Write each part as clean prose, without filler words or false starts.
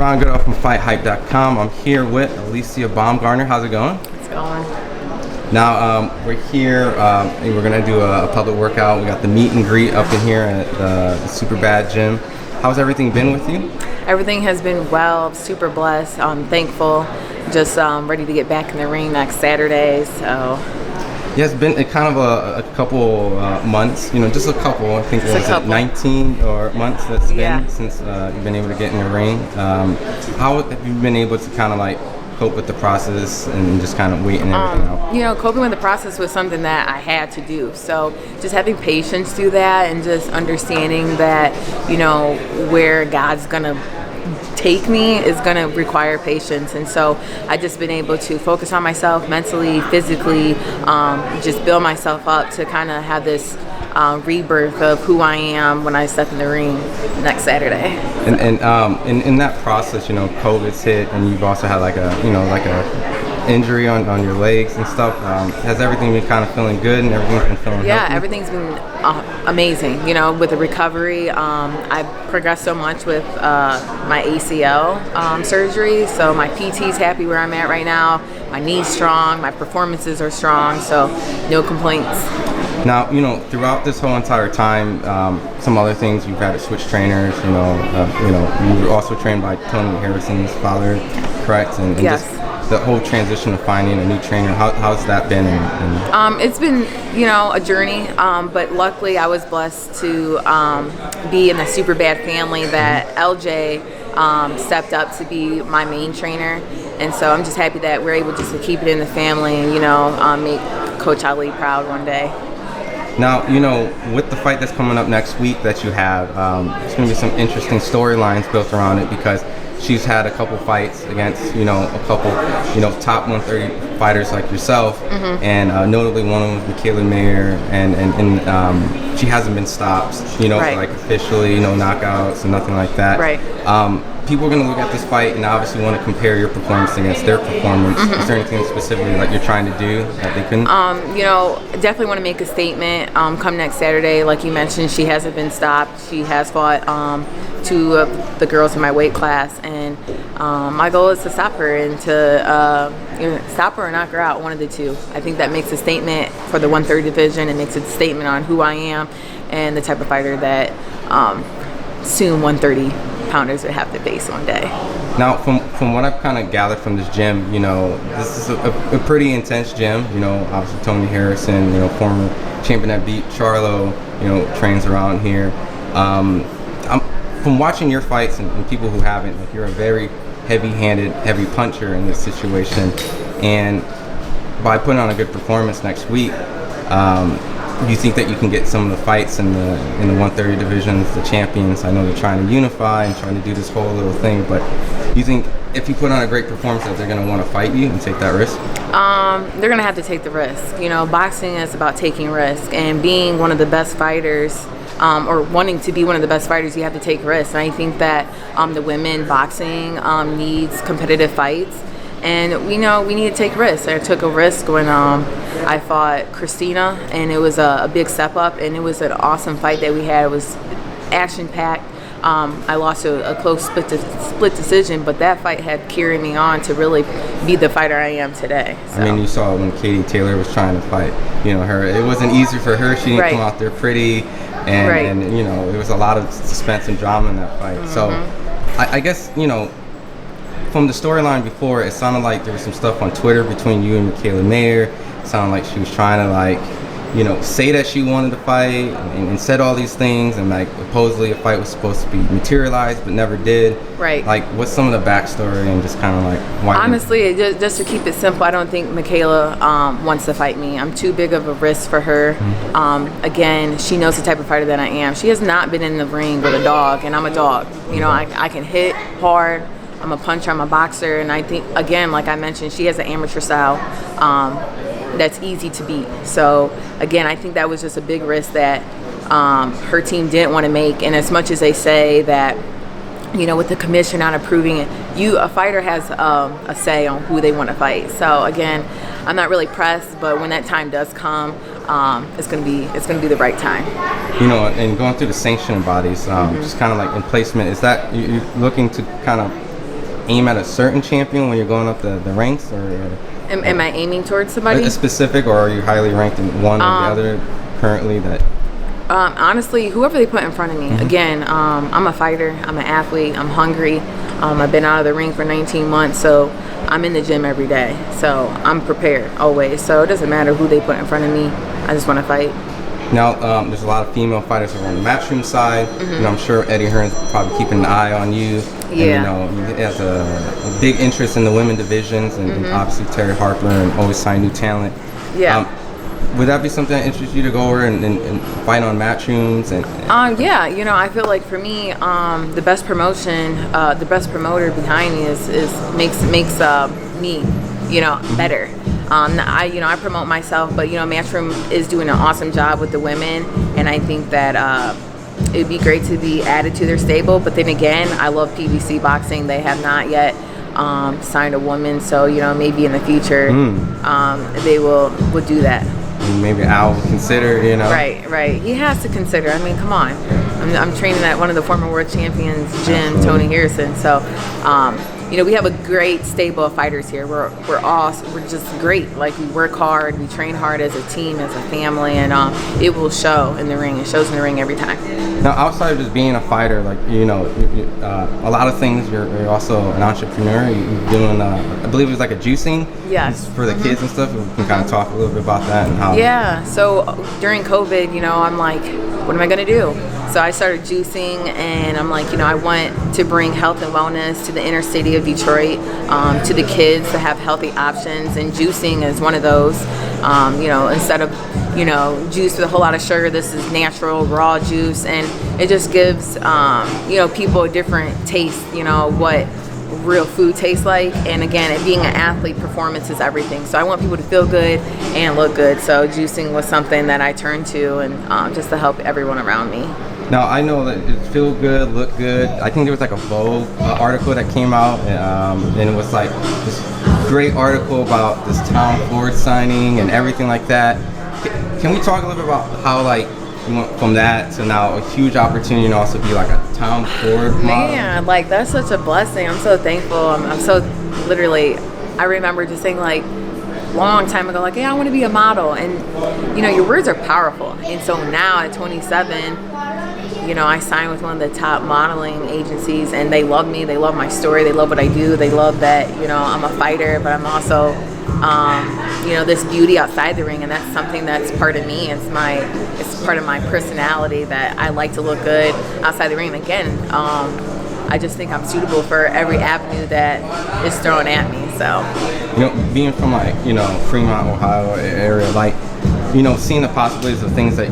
Ron Goodall from FightHype.com. I'm here with Alycia Baumgardner. How's it going? It's going. Now we're here and we're gonna do a public workout. We got the meet and greet up in here at the Superbad gym. How's everything been with you? Everything has been well. Super blessed. I'm thankful. Just ready to get back in the ring next Saturday. So. Yeah, it's been kind of a couple months, just a couple. I think it was 19 or months that's been since you've been able to get in the ring. How have you been able to kind of like cope with the process and just kind of waiting everything out? Coping with the process was something that I had to do. So just having patience through that and just understanding that, where God's gonna take me is going to require patience, and so I just been able to focus on myself mentally, physically, just build myself up to kind of have this rebirth of who I am when I step in the ring next Saturday. And in that process, COVID's hit, and you've also had like a injury on your legs and stuff. Has everything been kind of feeling good and everything's been feeling healthy? Everything's been amazing. With the recovery, I've progressed so much with my ACL surgery, so my PT's happy where I'm at right now. My knee's strong, my performances are strong, so no complaints. Now, throughout this whole entire time, some other things, you've had to switch trainers, you were also trained by Tony Harrison's father, correct? And yes. Just the whole transition of finding a new trainer, how's that been? It's been, a journey, but luckily I was blessed to be in the Superbad family that LJ stepped up to be my main trainer, and so I'm just happy that we're able just to keep it in the family and, make Coach Ali proud one day. Now, with the fight that's coming up next week that you have, there's going to be some interesting storylines built around it because she's had a couple fights against, a couple, top 130 fighters like yourself, and notably one of them was Michaela Mayer, and she hasn't been stopped, right. like officially, knockouts and nothing like that. Right. People are going to look at this fight and obviously want to compare your performance against their performance. Is there anything specifically that you're trying to do that they couldn't? Definitely want to make a statement. Come next Saturday, like you mentioned, she hasn't been stopped. She has fought two of the girls in my weight class, and my goal is to stop her and to stop her or knock her out, one of the two. I think that makes a statement for the 130 division. It makes a statement on who I am and the type of fighter that soon 130 pounders would have to face one day. Now, from what I've kind of gathered from this gym, this is a pretty intense gym. Obviously Tony Harrison, former champion that beat Charlo, trains around here. From watching your fights and people who haven't, like, you're a very heavy-handed, heavy puncher in this situation, and by putting on a good performance next week, do you think that you can get some of the fights in the 130 divisions, the champions? I know they're trying to unify and trying to do this whole little thing, but you think if you put on a great performance that they're going to want to fight you and take that risk? They're going to have to take the risk. Boxing is about taking risk, and being one of the best fighters, or wanting to be one of the best fighters, you have to take risks. And I think that the women boxing needs competitive fights. And we need to take risks. I took a risk when I fought Christina, and it was a big step up, and it was an awesome fight that we had. It was action-packed. I lost a close split decision, but that fight had carried me on to really be the fighter I am today. So. I mean, you saw when Katie Taylor was trying to fight, her. It wasn't easy for her. She didn't come out there pretty, and there was a lot of suspense and drama in that fight. So I guess, from the storyline before, it sounded like there was some stuff on Twitter between you and Michaela Mayer. It sounded like she was trying to say that she wanted to fight and said all these things, and supposedly a fight was supposed to be materialized but never did. Right. What's some of the backstory and just kind of why? Honestly, just to keep it simple, I don't think Michaela wants to fight me. I'm too big of a risk for her. Again, she knows the type of fighter that I am. She has not been in the ring with a dog, and I'm a dog. I can hit hard. I'm a puncher, I'm a boxer, and I think, again, like I mentioned, she has an amateur style that's easy to beat. So, again, I think that was just a big risk that her team didn't want to make. And as much as they say that, with the commission not approving it, a fighter has a say on who they want to fight. So, again, I'm not really pressed, but when that time does come, it's gonna be the right time. And going through the sanctioning bodies, just kind of like Emplacement, is that you're looking to kind of aim at a certain champion when you're going up the ranks, or am I aiming towards somebody? A specific, or are you highly ranked in one or the other currently? That honestly, whoever they put in front of me. Again, I'm a fighter. I'm an athlete. I'm hungry. I've been out of the ring for 19 months, so I'm in the gym every day. So I'm prepared always. So it doesn't matter who they put in front of me. I just want to fight. Now, there's a lot of female fighters on the matchroom side, and I'm sure Eddie Hearn's probably keeping an eye on you. Yeah. And, he has a big interest in the women divisions, and obviously Terry Harper, and always sign new talent. Yeah. Would that be something that interests you to go over and fight on matchrooms? Yeah, I feel like for me, the best promotion, the best promoter behind me makes me, better. I promote myself, but Matchroom is doing an awesome job with the women, and I think that it'd be great to be added to their stable. But then again, I love PBC boxing. They have not yet signed a woman, so maybe in the future they will do that. Maybe Al will consider, Right. He has to consider. I mean, come on. I'm training at one of the former world champions gym, Tony Harrison. So, we have a great stable of fighters here. We're just great. Like, we work hard, we train hard as a team, as a family, and it will show in the ring. It shows in the ring every time. Now, outside of just being a fighter, like a lot of things. You're also an entrepreneur. You're doing, I believe it was like a juicing. Yes. For the kids and stuff. We can kind of talk a little bit about that and how. Yeah. So during COVID, I'm like, what am I gonna do? So I started juicing, and I'm like, I want to bring health and wellness to the inner city of Detroit, to the kids to have healthy options, and juicing is one of those. Instead of juice with a whole lot of sugar, this is natural raw juice, and it just gives people a different taste. What real food tastes like, and again, being an athlete, performance is everything. So I want people to feel good and look good. So juicing was something that I turned to, and just to help everyone around me. Now, I know that it feel good, look good. I think there was like a Vogue article that came out, and it was like this great article about this Tom Ford signing and everything like that. Can we talk a little bit about how you went from that to now a huge opportunity and also be like a Tom Ford model? Man, that's such a blessing. I'm so thankful. I'm so literally, I remember just saying long time ago, hey, I want to be a model, and your words are powerful. And so now at 27, I signed with one of the top modeling agencies, and they love me. They love my story. They love what I do. They love that, I'm a fighter, but I'm also, this beauty outside the ring, and that's something that's part of me. It's part of my personality that I like to look good outside the ring. Again, I just think I'm suitable for every avenue that is thrown at me. So, being from Fremont, Ohio area, seeing the possibilities of things that,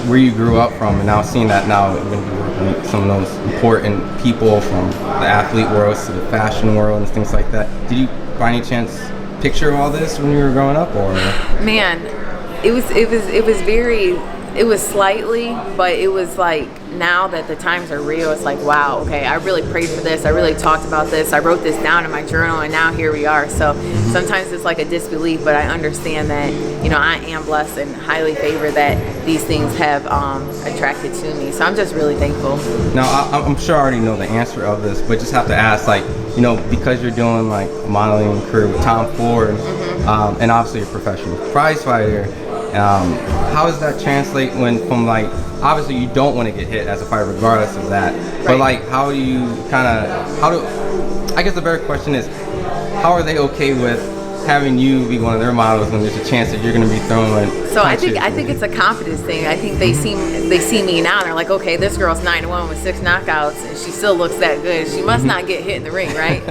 where you grew up from, and now seeing that now you're going to be working with some of those important people from the athlete world to the fashion world and things like that. Did you, by any chance, picture all this when you were growing up, or? Man, it was slightly, but it was now that the times are real, it's wow, okay, I really prayed for this, I really talked about this, I wrote this down in my journal, and now here we are. So sometimes it's a disbelief, but I understand that, I am blessed and highly favored that these things have attracted to me. So I'm just really thankful. Now, I'm sure I already know the answer of this, but just have to ask, because you're doing a modeling career with Tom Ford, and obviously a professional prize fighter, how does that translate from obviously you don't want to get hit as a fighter regardless of that, but how do you I guess the better question is, how are they okay with having you be one of their models when there's a chance that you're going to be throwing? So I think it's a confidence thing. I think they see me now and they're like, okay, this girl's 9-1 with 6 knockouts and she still looks that good. She must not get hit in the ring, right?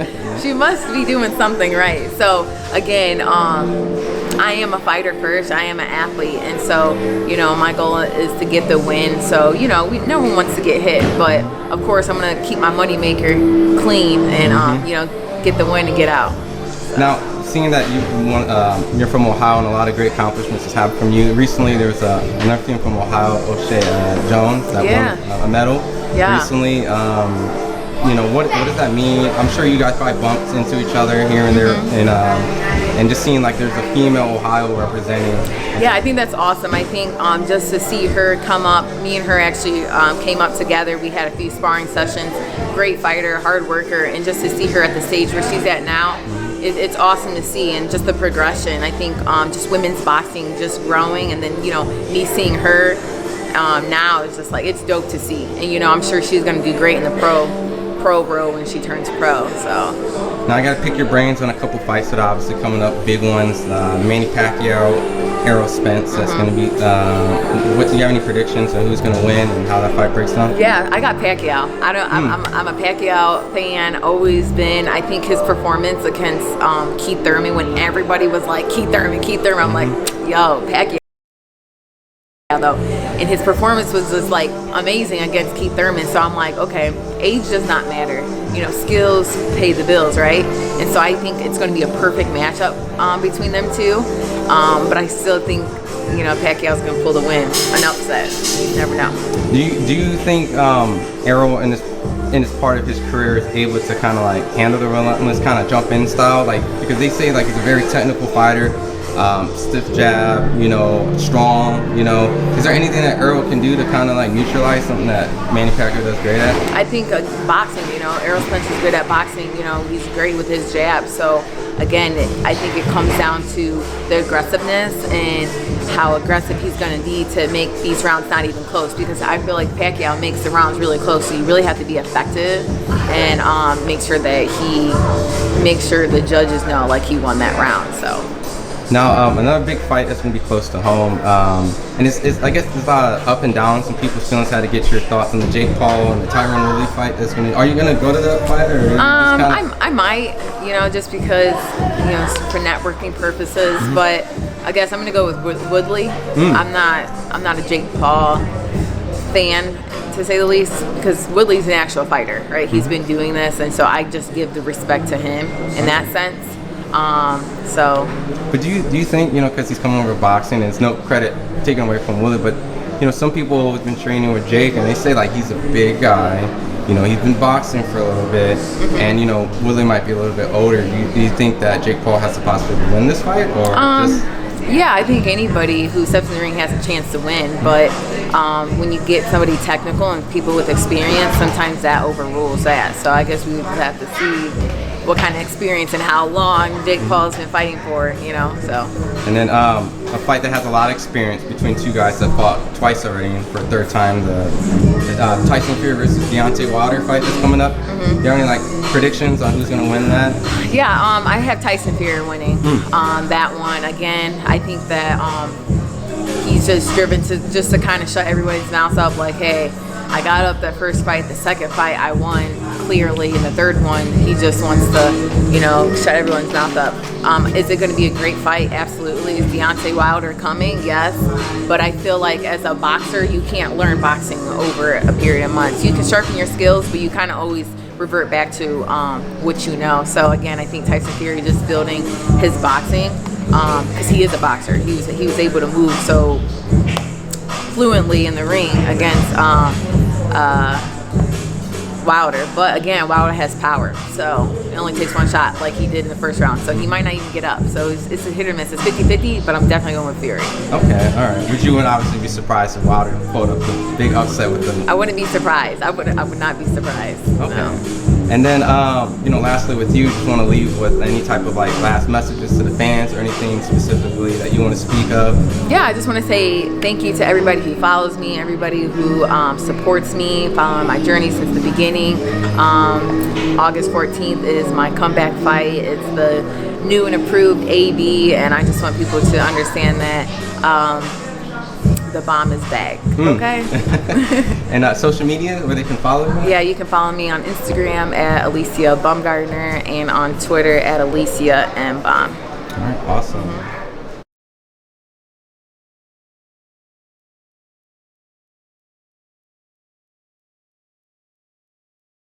She must be doing something right. So again, I am a fighter first. I am an athlete, and so my goal is to get the win. So no one wants to get hit, but of course I'm gonna keep my moneymaker clean and get the win and get out. So. Now, seeing that you're from Ohio and a lot of great accomplishments has happened from you. Recently, there was another team from Ohio, O'Shea Jones, that won a medal recently. What does that mean? I'm sure you guys probably bumped into each other here and there, and and just seeing like there's a female Ohio representing. Yeah, I think that's awesome. I think just to see her come up, me and her actually came up together. We had a few sparring sessions. Great fighter, hard worker, and just to see her at the stage where she's at now, it's awesome to see. And just the progression. I think just women's boxing just growing, and then me seeing her now is just like, it's dope to see. And I'm sure she's going to do great in the pro role when she turns pro. So now I got to pick your brains on a couple fights that are obviously coming up, big ones. Manny Pacquiao, Errol Spence. That's going to be. Do you have any predictions on who's going to win and how that fight breaks down? Yeah, I got Pacquiao. I'm a Pacquiao fan. Always been. I think his performance against Keith Thurman, when everybody was like Keith Thurman, I'm like, yo, Pacquiao. Though, and his performance was just like amazing against Keith Thurman. So I'm like, okay, age does not matter. Skills pay the bills, right? And so I think it's going to be a perfect matchup between them two. But I still think Pacquiao's going to pull the win, an upset. You never know. Do you think Errol in this part of his career is able to kind of like handle the relentless kind of jump in style, like, because they say like he's a very technical fighter. Stiff jab, strong, Is there anything that Errol can do to kind of like neutralize something that Manny Pacquiao does great at? I think boxing, Errol Spence is good at boxing, he's great with his jab. So again, I think it comes down to the aggressiveness and how aggressive he's going to be to make these rounds not even close, because I feel like Pacquiao makes the rounds really close. So you really have to be effective and make sure that he makes sure the judges know like he won that round. So. Now, another big fight that's going to be close to home, and it's I guess there's a lot of up and downs and people's feelings. How to get your thoughts on the Jake Paul and the Tyron Woodley fight that's going to. Are you going to go to that fight, or? I might, just because, for networking purposes. But I guess I'm going to go with Woodley. I'm not a Jake Paul fan, to say the least, because Woodley's an actual fighter, right? He's been doing this, and so I just give the respect to him in that sense. But do you think, because he's coming over boxing, and it's no credit taken away from Willie, but some people have been training with Jake, and they say like he's a big guy. He's been boxing for a little bit, and Willie might be a little bit older. Do you think that Jake Paul has the possibility to win this fight, or just? Yeah, I think anybody who steps in the ring has a chance to win, but when you get somebody technical and people with experience, sometimes that overrules that. So I guess we would have to see what kind of experience and how long Jake Paul's been fighting for, so. And then a fight that has a lot of experience between two guys that fought twice already and for a third time, the Tyson Fury versus Deontay Wilder fight that's coming up. Do you have any predictions on who's going to win that? Yeah, I have Tyson Fury winning that one. Again, I think that he's just driven to kind of shut everybody's mouth up, like, hey, I got up that first fight, the second fight I won clearly, and the third one he just wants to, shut everyone's mouth up. Is it going to be a great fight? Absolutely. Is Deontay Wilder coming? Yes. But I feel like as a boxer, you can't learn boxing over a period of months. You can sharpen your skills, but you kind of always revert back to what you know. So again, I think Tyson Fury just building his boxing, because he is a boxer. He was able to move so fluently in the ring against Wilder, but again, Wilder has power, so it only takes one shot like he did in the first round, so he might not even get up. So it's a hit or miss. It's 50-50, but I'm definitely going with Fury. Okay, all right. Would you obviously be surprised if Wilder pulled up the big upset with them? I wouldn't be surprised. I would not be surprised. Okay. No. And then, lastly with you, just want to leave with any type of like last messages to the fans or anything specifically that you want to speak of? Yeah, I just want to say thank you to everybody who follows me, everybody who supports me, following my journey since the beginning. August 14th is my comeback fight. It's the new and approved AB, and I just want people to understand that the bomb is back. Okay. And social media where they can follow you? Yeah, you can follow me on Instagram at Alycia Baumgardner and on Twitter at Alycia M. Baum. All right, awesome.